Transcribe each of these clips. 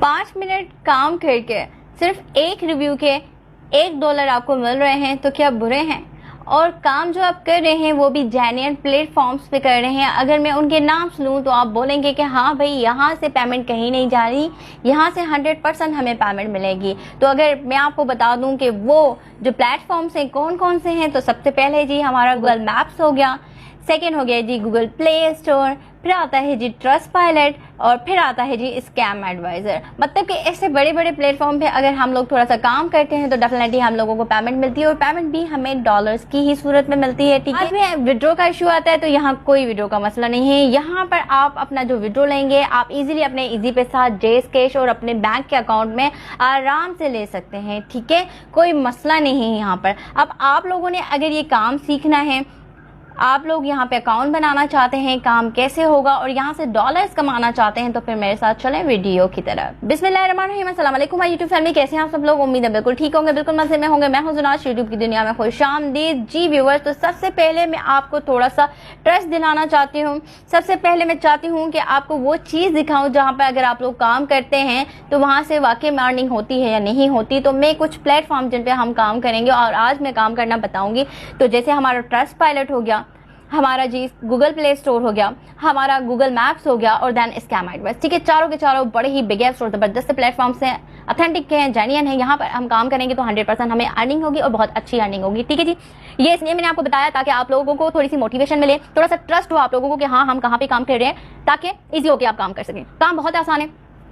5 minute काम करके सिर्फ एक रिव्यू के $1 आपको मिल रहे हैं तो क्या बुरे हैं? और काम जो आप कर रहे हैं वो भी जेन्युइन प्लेटफॉर्म्स पे कर रहे हैं। अगर मैं उनके नाम लूँ तो आप बोलेंगे कि हाँ भाई यहाँ से पेमेंट कहीं नहीं जा रही, यहाँ से 100% हमें पेमेंट मिलेगी। तो अगर मैं आपको बता दूँ कि वो जो प्लेटफॉर्म्स हैं कौन कौन से हैं, तो सबसे पहले जी हमारा गूगल मैप्स हो गया, सेकेंड हो गया जी गूगल प्ले स्टोर, फिर आता है जी ट्रस्टपाइलट और फिर आता है जी स्कैम एडवाइज़र। मतलब कि ऐसे बड़े बड़े प्लेटफॉर्म पे अगर हम लोग थोड़ा सा काम करते हैं तो डेफिनेटली हम लोगों को पेमेंट मिलती है और पेमेंट भी हमें डॉलर्स की ही सूरत में मिलती है। ठीक है, में विड्रॉ का इशू आता है तो यहाँ कोई विड्रॉ का मसला नहीं है। यहाँ पर आप अपना जो विड्रॉ लेंगे आप इजीली अपने इजी पैसा, जेस कैश और अपने बैंक के अकाउंट में आराम से ले सकते हैं। ठीक है, कोई मसला नहीं है यहाँ पर। अब आप लोगों ने अगर ये काम सीखना है, आप लोग यहाँ पे अकाउंट बनाना चाहते हैं, काम कैसे होगा और यहाँ से डॉलर्स कमाना चाहते हैं, तो फिर मेरे साथ चलें वीडियो की तरफ। बिस्मिल्लाहिर्रहमानिर्रहीम, अस्सलाम वालेकुम माय यूट्यूब फैमिली, कैसे हैं आप सब लोग? उम्मीद है बिल्कुल ठीक होंगे, बिल्कुल मजे में होंगे। मैं हूं जुनाज, यूट्यूब की दुनिया में खुशामदीद। जी व्यूअर्स, तो सबसे पहले मैं आपको थोड़ा सा ट्रस्ट दिलाना चाहती हूँ। सबसे पहले मैं चाहती हूँ कि आपको वो चीज़ दिखाऊँ जहाँ पर अगर आप लोग काम करते हैं तो वहाँ से वाकई में अर्निंग होती है या नहीं होती। तो मैं कुछ प्लेटफॉर्म जिन पर हम काम करेंगे और आज मैं काम करना बताऊँगी। तो जैसे हमारा ट्रस्टपाइलट हो गया, हमारा जी गूगल प्ले स्टोर हो गया, हमारा गूगल मैप्स हो गया और देन स्कैम एडवाइस। ठीक है, चारों के चारों बड़े ही बिगेस्ट और ज़बरदस्त प्लेटफॉर्म्स हैं, ऑथेंटिक हैं, जेन्युइन हैं। यहाँ पर हम काम करेंगे तो 100% हमें अर्निंग होगी और बहुत अच्छी अर्निंग होगी। ठीक है जी, ये इसलिए मैंने आपको बताया ताकि आप लोगों को थोड़ी सी मोटिवेशन मिले, थोड़ा सा ट्रस्ट हो आप लोगों को कि हाँ हम कहाँ पे काम कर रहे हैं, ताकि ईजी होकर आप काम कर सकें। काम बहुत आसान है,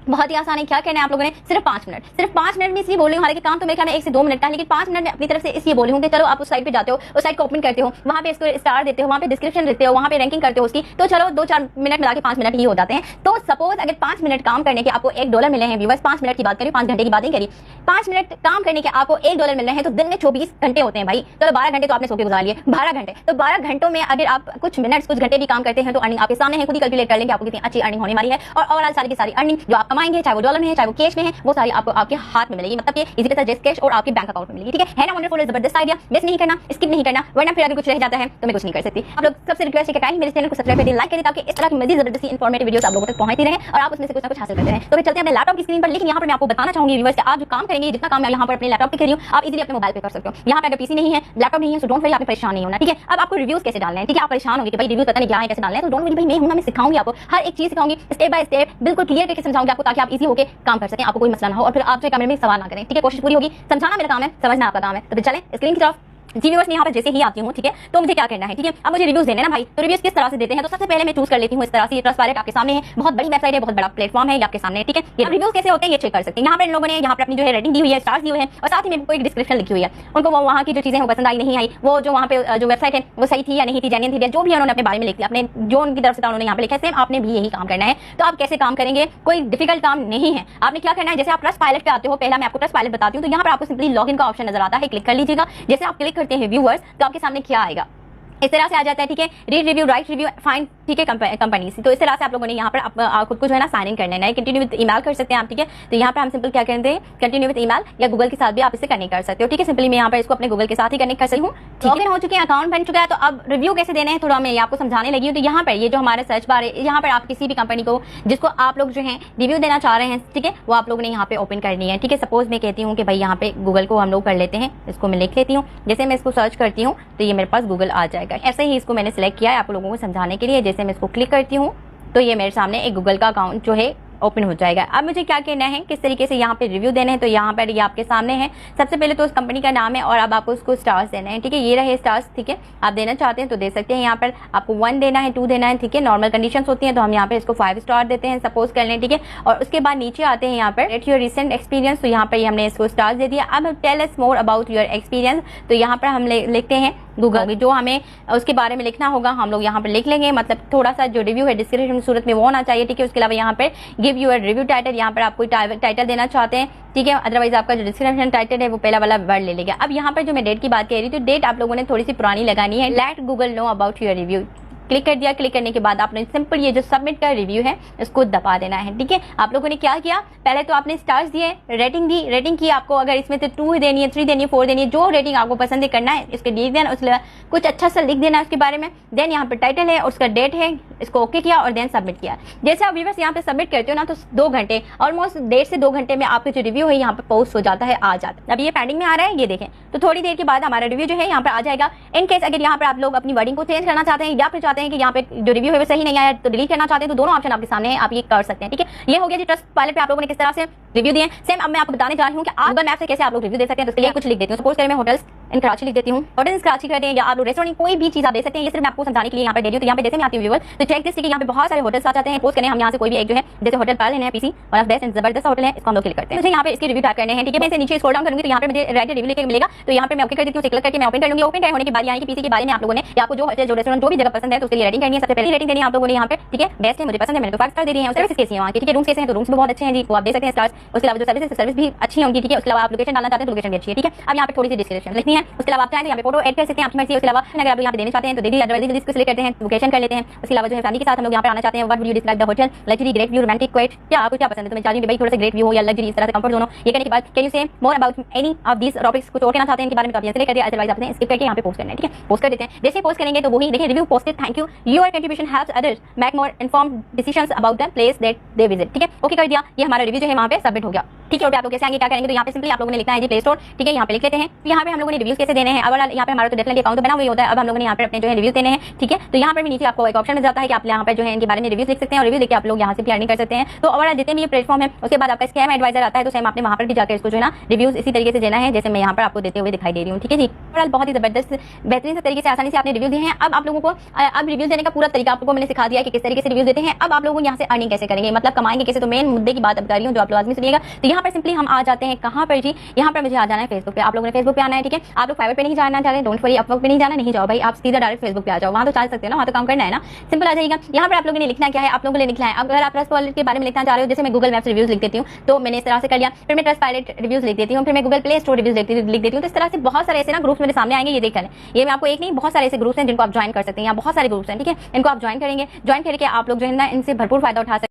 बहुत ही आसान है। क्या कहना है आप लोगों ने? सिर्फ 5 मिनट। सिर्फ 5 मिनट में इसलिए बोल रही हूँ, हालांकि काम तो मेरे ख्याल में 1 से 2 मिनट का है, लेकिन 5 मिनट में अपनी तरफ से इसलिए बोल रही हूँ कि चलो आप उस साइट पे जाते हो, उस साइट को ओपन करते हो, वहाँ पे इसको स्टार देते हो, वहाँ पे डिस्क्रिप्शन देते हो, वहाँ पे रैंकिंग करते हो उसकी, तो चलो 2-4 मिनट मिला के 5 मिनट ही हो जाते हैं। तो सपोज अगर 5 मिनट काम करने के आपको $1 मिले हैं, व्यूअर्स 5 मिनट की बात करें, 5 घंटे की बात नहीं करी, 5 मिनट काम करने के आपको $1 मिल रहे हैं, तो दिन में 24 घंटे होते हैं भाई। चलो 12 घंटे तो आपने सो के गुजार लिए, 12 घंटे, तो 12 घंटों में अगर आप कुछ मिनट्स कुछ घंटे भी काम करते हैं तो अर्निंग आपके सामने है, खुद ही कैलकुलेट कर लेंगे आपको कितनी अच्छी अर्निंग होने वाली है। और ओवरऑल सारी की सारी अर्निंग जो आप कमाएंगे, चाहे वो डॉलर में है चाहे वो कैश में है, वो सारी आपको आपके हाथ में मिलेगी। मतलब कि इजी पैसा, जेस कैश और आपके बैंक अकाउंट में मिलेगी। ठीक है ना? वंडरफुल, जबरदस्त आइडिया। मिस नहीं करना, स्किप नहीं करना, वरना फिर अगर कुछ रह जाता है तो मैं कुछ नहीं कर सकती। आप लोग सबसे रिक्वेस्ट है कि काइंडली मेरे चैनल को सब्सक्राइब करिए, लाइक करिए, ताकि इस तरह की मजीद जबरदस्त इंफॉर्मेटिव वीडियोस आप लोगों तक पहुंचती रहे और आप उसमें से कुछ ना कुछ हासिल करते रहें। तो फिर चलते हैं अपने लैपटॉप की स्क्रीन पर। लेकिन यहाँ पर मैं आपको बताना चाहूंगी व्यूअर्स कि आप जो काम करेंगे, जितना काम मैं यहाँ पर अपने लैपटॉप पे कर रही हूँ, आप इजीली अपने मोबाइल पे कर सकते हो। यहाँ पर अगर पीसी नहीं है, लैपटॉप नहीं है, तो डोंट वरी, आपने परेशान नहीं होना। ठीक है, अब आपको रिव्यूज कैसे डालने हैं? ठीक है, आप परेशान होंगे कि भाई रिव्यूज पता नहीं क्या है, कैसे डालने हैं, तो डोंट वरी भाई, मैं हूं ना, मैं सिखाऊंगी आपको, हर एक चीज सिखाऊंगी, स्टेप बाय स्टेप बिल्कुल क्लियर करके समझाऊंगी आपको, ताकि आप इजी होकर काम कर सकें, आपको कोई मसला ना हो और फिर आपसे कमेंट में सवाल ना करें। ठीक है, कोशिश पूरी होगी। समझाना मेरा काम है, समझना आपका काम है। तो फिर चलें स्क्रीन की तरफ। जी व्यूअर्स, यहाँ पर जैसे ही आती हूँ, ठीक है, तो मुझे क्या करना है? ठीक है, अब मुझे रिव्यूज देने ना भाई, तो रिव्यूज किस तरह से देते हैं? तो सबसे पहले मैं चूज कर लेती हूँ इस तरह से। ट्रस्टपाइलट आपके सामने है, बहुत बड़ी वेबसाइट है, बहुत बड़ा प्लेटफॉर्म है, ये आपके सामने है। ठीक है, ये रिव्यूज कैसे होते हैं ये चेक कर सकते हैं। यहाँ पर इन लोगों ने यहाँ पर अपनी जो है रेटिंग दी हुई है, स्टार्स दिए हुए हैं और साथ ही में कोई डिस्क्रिप्शन लिखी हुई है। उनको वो वहाँ की जो चीजें वो पसंद आई नहीं आई, वो जो वहाँ पे जो वेबसाइट है वो सही थी या नहीं थी, जेन्युइन थी, जो भी उन्होंने अपने बारे में लिख लिया, अपने जो उनकी तरफ से था उन्होंने यहाँ पे लिखा है, सेम आपने भी यही काम करना है। तो आप कैसे काम करेंगे? कोई डिफिकल्ट काम नहीं है। आपने क्या करना है, जैसे आप ट्रस्टपाइलट पे आते हो, पहला मैं आपको ट्रस्टपाइलट बताती हूँ। तो यहाँ पर आपको सिंपली लॉगिन का ऑप्शन नजर आता है, क्लिक कर लीजिएगा। जैसे आप क्लिक करते हैं व्यूअर्स, तो आपके सामने क्या आएगा? इस तरह से आ जाता है। ठीक है, read review, right review, find, ठीक है, कंपनी से। तो इस तरह से आप लोगों ने यहाँ पर खुद को जो है ना साइन इन करना है। कंटिन्यू विद ईमेल कर सकते हैं आप। ठीक है, तो यहाँ पर हम सिंपल क्या करते हैं, कंटिन्यू विद ईमेल या गूगल के साथ भी आप इसे कनेक्ट कर सकते हो। ठीक है, सिंपली मैं यहाँ पर इसको अपने गूगल के साथ ही कनेक्ट कर सकती हूँ। ठीक है, हो चुके हैं, अकाउंट बन चुका है। तो अब रिव्यू कैसे देने हैं थोड़ा मैं ये आपको समझाने लगी हूँ। तो यहाँ पर ये जो हमारा सर्च बार है, यहाँ पर आप किसी भी कंपनी को जिसको आप लोग जो है रिव्यू देना चाह रहे हैं, ठीक है, वो आप लोगों ने यहाँ पे ओपन करनी है। ठीक है, सपोज मैं कहती हूँ कि भाई यहाँ पे गूगल को हम लोग कर लेते हैं, इसको मैं लिख लेती हूँ। जैसे मैं इसको सर्च करती हूँ तो ये मेरे पास गूगल आ जाएगा। ऐसे ही इसको मैंने सिलेक्ट किया है आप लोगों को समझाने के लिए। जैसे मैं इसको क्लिक करती हूँ तो ये मेरे सामने एक गूगल का अकाउंट जो है ओपन हो जाएगा। अब मुझे क्या कहना है, किस तरीके से यहाँ पे रिव्यू देने हैं। तो यहाँ पर ये आपके सामने है। सबसे पहले तो उस कंपनी का नाम है और अब आपको उसको स्टार्स देना है। ठीक है, ये रहे स्टार्स। ठीक है, आप देना चाहते हैं तो दे सकते हैं। यहाँ पर आपको 1 देना है, 2 देना है। ठीक है, नॉर्मल कंडीशंस होती हैं तो हम यहाँ पे इसको 5 स्टार देते हैं, सपोज कर लें। ठीक है, और उसके बाद नीचे आते हैं यहाँ पर रेट योर रिसेंट एक्सपीरियंस। तो यहाँ पर हमने इसको स्टार्स दे दिया। अब tell us more about your experience. तो यहाँ पर हम लिखते हैं गूगल, जो हमें उसके बारे में लिखना होगा हम लोग यहाँ पर लिख लेंगे। मतलब थोड़ा सा जो रिव्यू है डिस्क्रिप्शन सूरत में वो होना चाहिए। ठीक है, उसके अलावा यहाँ पर गिव यूर रिव्यू टाइटल, यहाँ पर आप कोई टाइटल देना चाहते हैं। ठीक है, अदरवाइज आपका जो डिस्क्रिप्शन टाइटल है वो पहला वाला वर्ड ले लेगा। अब यहाँ पर जो मैं डेट की बात कह रही थी, तो डेट आप लोगों ने थोड़ी सी पुरानी लगानी है। Let Google know about your review. Click कर दिया। क्लिक करने के बाद आपने सिंपल ये जो सबमिट का रिव्यू है इसको दबा देना है। ठीक है, आप लोगों ने क्या किया, पहले तो आपने स्टार्स दिए, रेटिंग दी, रेटिंग की आपको अगर इसमें से 2 देनी है, 3 देनी है, 4 देनी है, जो रेटिंग आपको पसंद है करना है, इसके लिख देना, उसके कुछ अच्छा सा लिख देना है उसके बारे में। देन यहाँ पे टाइटल है, उसका डेट है, इसको ओके किया और देन सबमिट किया। जैसे आप व्यूअर्स यहाँ पे सबमिट करते हो ना, तो 2 घंटे ऑलमोस्ट 1.5 से 2 घंटे में आपका जो रिव्यू है यहाँ पे पोस्ट हो जाता है, आ जाता है। अब ये पेंडिंग में आ रहा है, ये देखें, तो थोड़ी देर के बाद हमारा रिव्यू जो है यहाँ पे आ जाएगा। इन केस अगर यहाँ पे आप लोग अपनी वर्डिंग को चेंज करना चाहते हैं या फिर चाहते हैं कि यहाँ पे जो रिव्यू है वो सही नहीं आया तो डिलीट करना चाहते हैं, तो दोनों ऑप्शन आपके सामने है, आप ये कर सकते हैं। ठीक है, ये हो गया जी ट्रस्टपाइलट पे आप लोगों ने किस तरह से रिव्यू दिए। सेम अब मैं आपको बताने जा रही हूँ कि गूगल मैप से कैसे आप लोग रिव्यू दे सकते हैं। तो इसके लिए कुछ लिख देती हूँ, सपोज करें मैं होटल्स इन कराची लिख देती हूँ, होटल्स कराची कर दें या आप लोग रेस्टोरेंट कोई भी चीज आप दे सकते हैं। ये सिर्फ मैं आपको समझाने के लिए यहाँ पे दे रही हूँ। तो यहाँ पे जैसे मैं आती हूँ व्यूअर, तो चेक दिस कि यहाँ पे बहुत सारे होटल्स आ जाते हैं। पोस्ट करें हम यहाँ से कोई भी एक जो है, जैसे होटल पाल लेना है PC, one of best and जबरदस्त होटल है, इसको हम लोग क्लिक करते हैं। मुझे यहाँ पे इसके रिव्यू टाइप करने हैं। ठीक है, मैं इसे नीचे स्क्रॉल डाउन करूंगी तो यहाँ पे मुझे राइट रिव्यू लेके मिलेगा। तो यहाँ पे मैं ओके कर देती हूँ, क्लिक करके मैं ओपन कर लूंगी। ओपन होने के बाद यहाँ की पीसी के बारे में आप लोगों ने आपको जो होटल, जो रेस्टोरेंट, जो भी जगह पसंद है तो उसके लिए रेटिंग करनी है। सबसे पहले रेटिंग देनी है आप लोगों ने यहाँ पे। ठीक है, बेस्ट है, मुझे पसंद है, मैंने तो 5 स्टार दे दिए हैं। सर्विस कैसी है वहाँ की, ठीक है, रूम्स कैसे हैं, तो रूम्स भी बहुत अच्छे हैं जी, वो आप देख सकते हैं स्टार्स। उसके अलावा जो सर्विस भी अच्छी होंगी। ठीक है, उसके अलावा आप लोकेशन डालना चाहते हैं तो लोकेशन भी अच्छी है। ठीक है, अब यहाँ पे थोड़ी सी डिस्क्रिप्शन लिखनी है। उसके अलावा आप चाहें तो यहाँ पे फोटो ऐड कर सकते हैं, आपकी मर्जी है। उसके अलावा अगर आप यहाँ पे देना चाहते हैं तो दे दीजिए, अदरवाइज इसको सिलेक्ट करते हैं, लोकेशन कर लेते हैं। उसके अलावा जो है फैमिली के साथ हम लोग यहाँ पे आना चाहते हैं, what would you describe the hotel, luxury, great view, romantic, quite, क्या आपको क्या पसंद है। तो मैं चाहूंगी भाई थोड़ा सा ग्रेट व्यू हो या लग्जरी, इस तरह से कंफर्ट जोन हो। ये करने के बाद can you say more about any of these topics, कुछ और कहना चाहते हैं इनके बारे में तो आप सिलेक्ट कर दिया, अदरवाइज आपने स्किप करके यहाँ पे पोस्ट करना है। ठीक है, पोस्ट कर देते हैं। जैसे पोस्ट करेंगे तो वही देखिए, review posted, thank you, your contribution helps others make more informed decisions about the place that they visit. ठीक है, ओके कर दिया, ये हमारा रिव्यू जो है वहाँ पे सबमिट हो गया। ठीक है, और आप लोग कैसे आएंगे, क्या करेंगे, तो यहाँ पे सिंपली आप लोगों ने लिखना है जी प्ले स्टोर। ठीक है, यहाँ पे लिख लेते हैं। यहाँ पे हम लोगों ने रिव्यूज कैसे देने हैं। अब यहाँ पे हमारा तो डेफिनेटली अकाउंट बना हुआ होता है। अब हम लोगों ने यहाँ पे अपने जो है रिव्यूज देने हैं। ठीक है, तो यहाँ पर भी नीचे आपको एक ऑप्शन मिल जाता है कि आप यहाँ पे जो है इनके बारे में रिव्यूज लिख सकते हैं और रिव्यू देके आप लोग यहाँ से भी अर्निंग कर सकते हैं। तो ओवरऑल जितने भी ये प्लेटफॉर्म है, उसके बाद आपका स्कैम एडवाइजर आता है, तो सेम आपने वहाँ पर भी जाकर इसको जो है ना रिव्यूज इसी तरीके से देना है जैसे मैं यहाँ पर आपको देते हुए दिखाई दे रही हूँ। ठीक है जी, ओवरऑल बहुत ही जबरदस्त बेहतरीन से तरीके से आसानी से आपने रिव्यू दिए हैं। अब आप लोगों को अब रिव्यूज देने का पूरा तरीका आप लोगों को मैंने सिखा दिया कि किस तरीके से रिव्यूज देते हैं। अब आप लोगों यहाँ से अर्निंग कैसे करेंगे, मतलब कमाएंगे कैसे। तो मेन मुद्दे की बात अब कर रही हूँ जो आप लोग आदमी सुनिएगा। तो यहाँ पर सिंपली हम आ जाते हैं कहाँ पर जी, यहाँ पर मुझे आ जाना है फेसबुक पे। आप लोगों ने फेसबुक पे आना है। ठीक है, आप लोग फाइवर पे नहीं जाना चाहते, डोंट वरी, अपवर्क पे नहीं जाना, नहीं जाओ भाई, आप सीधा डायरेक्ट फेसबुक पे आ जाओ, वहाँ तो चल सकते हैं ना, वहाँ तो काम करना है ना, सिंपल आ जाएगा। यहाँ पर आप लोगों ने लिखना क्या है, आप लोगों ने लिखना है अगर आप ट्रस्टपाइलट के बारे में लिखना चाह रहे हो, जैसे मैं गूगल मैप्स रिव्यूज लिख देती हूँ तो मैंने इस तरह से कर लिया, फिर मैं ट्रस्टपाइलट रिव्यूज लिख देती हूँ, फिर मैं गूगल प्ले स्टोर रिव्यूज लिख देती हूँ। तो इस तरह से बहुत सारे ऐसे ना ग्रुप्स मेरे सामने आएंगे, ये देख लें, ये मैं आपको एक नहीं बहुत सारे ऐसे ग्रुप्स हैं जिनको आप ज्वाइन कर सकते हैं, यहाँ बहुत सारे ग्रुप्स हैं। ठीक है, इनको आप ज्वाइन करेंगे, ज्वाइन करके आप लोग जो है ना इनसे भरपूर फायदा उठा सकते हैं।